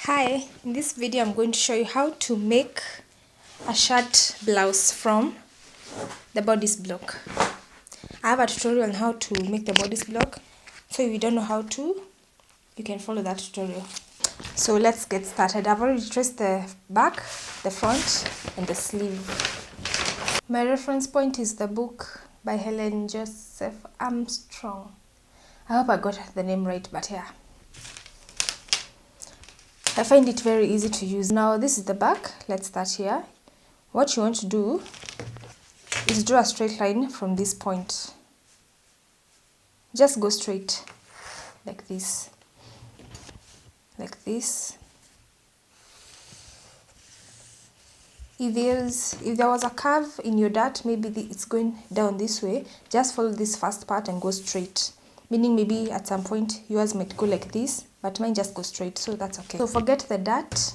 Hi, in this video I'm going to show you how to make a shirt blouse from the bodice block. I have a tutorial on how to make the bodice block, so if you don't know how to, you can follow that tutorial. So let's get started. I've already traced the back, the front and the sleeve. My reference point is the book by Helen Joseph Armstrong. I hope I got the name right, but yeah. I find it very easy to use. Now this is the back. Let's start here. What you want to do is draw a straight line from this point. Just go straight like this. Like this. If there was a curve in your dart, maybe it's going down this way, just follow this first part and go straight. Meaning maybe at some point yours might go like this, but mine just go straight, so that's okay. So forget the dart,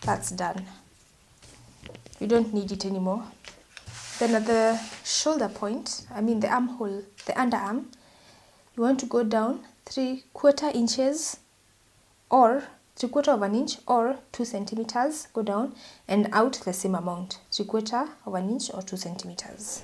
that's done. You don't need it anymore. Then at the shoulder point, the armhole, the underarm, you want to go down 3/4 inches or 3/4 of an inch or 2 centimeters, go down and out the same amount, 3/4 of an inch or 2 centimeters.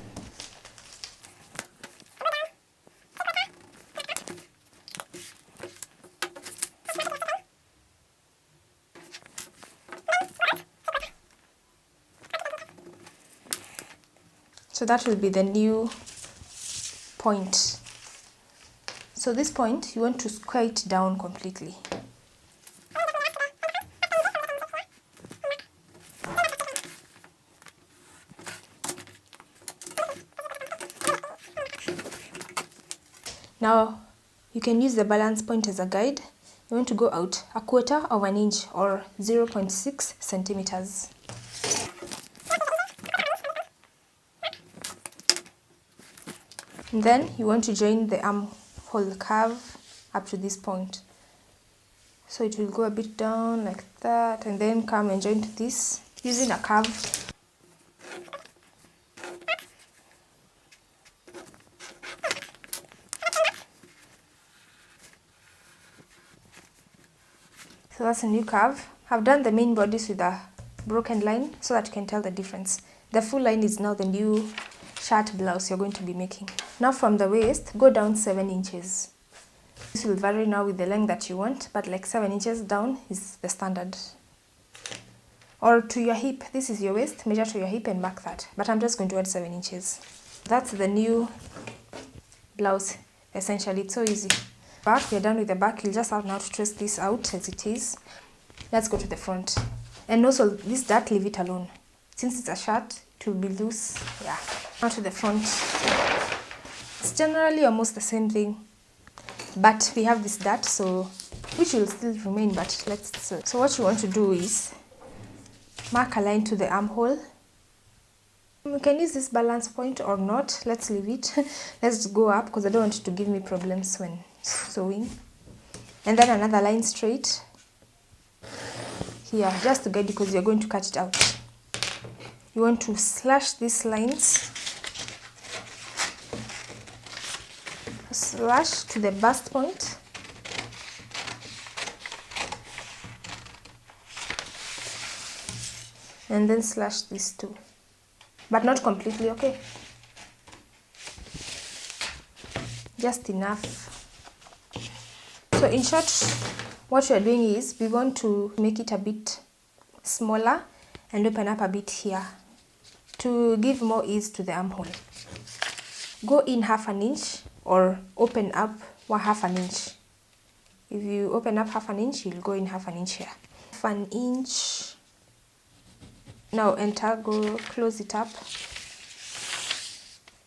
So that will be the new point. So this point, you want to square it down completely. Now, you can use the balance point as a guide. You want to go out 1/4 of an inch or 0.6 centimeters. And then you want to join the armhole curve up to this point. So it will go a bit down like that and then come and join to this using a curve. So that's a new curve. I've done the main bodice with a broken line so that you can tell the difference. The full line is now the new shirt blouse you're going to be making. Now from the waist, go down 7 inches. This will vary now with the length that you want, but like 7 inches down is the standard. Or to your hip, this is your waist, measure to your hip and mark that. But I'm just going to add 7 inches. That's the new blouse, essentially. It's so easy. Back, we're done with the back. You'll just have now to trace this out as it is. Let's go to the front. And also, this dart, leave it alone. Since it's a shirt, it will be loose. Yeah. Now to the front. It's generally almost the same thing. But we have this dart, so which will still remain, but let's see. So what you want to do is mark a line to the armhole. You can use this balance point or not. Let's leave it. Let's go up because I don't want it to give me problems when sewing. And then another line straight here, just to guide you because you're going to cut it out. You want to slash these lines. Slash to the bust point. And then slash these two. But not completely, okay? Just enough. So in short, what we are doing is we want to make it a bit smaller and open up a bit here to give more ease to the armhole. Go in 1/2 inch or open up 1/2 inch. If you open up 1/2 inch, you'll go in 1/2 inch here. 1 inch. Now enter, go close it up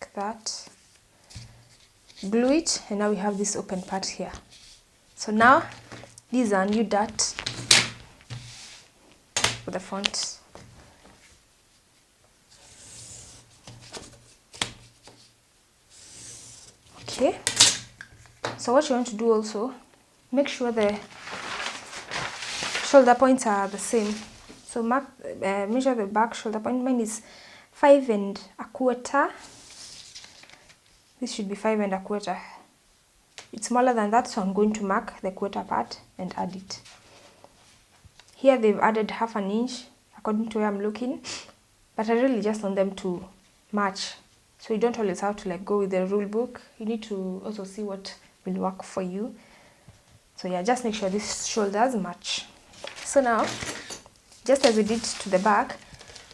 like that. Glue it, and now we have this open part here. So now these are new dart for the front. Okay, so what you want to do also, make sure the shoulder points are the same. So measure the back shoulder point. Mine is 5 1/4. This should be 5 1/4. It's smaller than that, so I'm going to mark the quarter part and add it. Here they've added half an inch according to where I'm looking, but I really just want them to match. So you don't always have to like go with the rule book. You need to also see what will work for you. So yeah, just make sure these shoulders match. So now, just as we did to the back,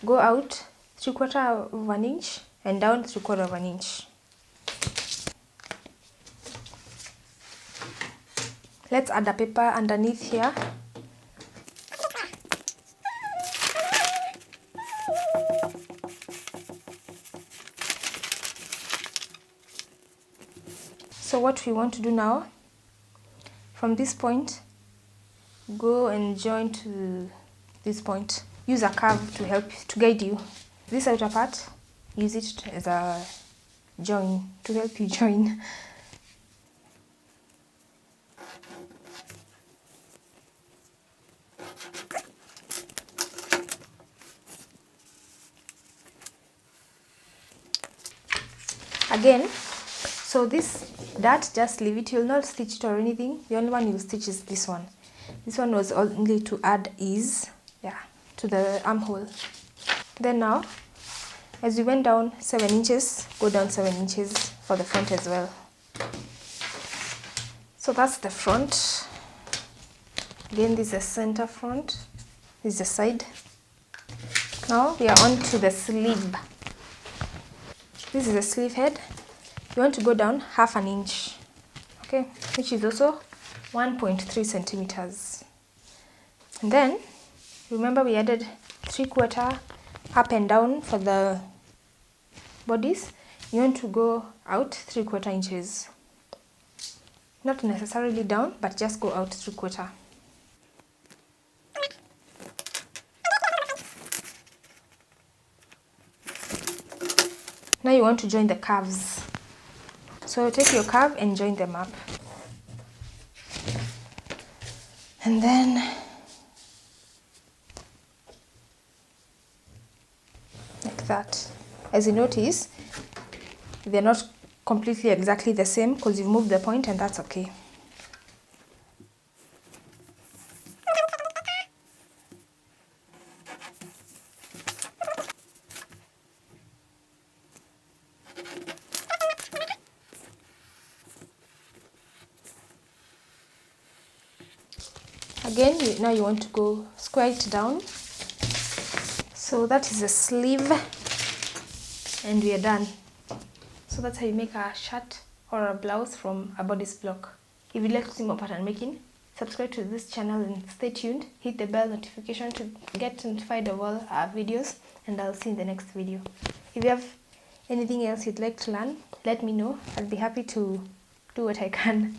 go out 3/4 of an inch and down 3/4 of an inch. Let's add a paper underneath here. So what we want to do now, from this point, go and join to this point. Use a curve to help to guide you. This outer part, use it as a join to help you join. Again, so this dart, just leave it. You'll not stitch it or anything. The only one you'll stitch is this one. This one was only to add ease, yeah, to the armhole. Then now, as we went down 7 inches, go down 7 inches for the front as well. So that's the front. Again, this is the center front. This is the side. Now we are on to the sleeve. This is the sleeve head. You want to go down half an inch, okay, which is also 1.3 centimeters. And then remember we added 3/4 up and down for the bodice. You want to go out 3/4 inches, not necessarily down, but just go out 3/4. Now you want to join the curves. So take your curve and join them up. And then like that. As you notice, they're not completely exactly the same because you've moved the point, and that's okay. Again, now you want to go square it down. So that is the sleeve, and we are done. So that's how you make a shirt or a blouse from a bodice block. If you'd like to see more pattern making, subscribe to this channel and stay tuned. Hit the bell notification to get notified of all our videos, and I'll see you in the next video. If you have anything else you'd like to learn, let me know. I'll be happy to do what I can.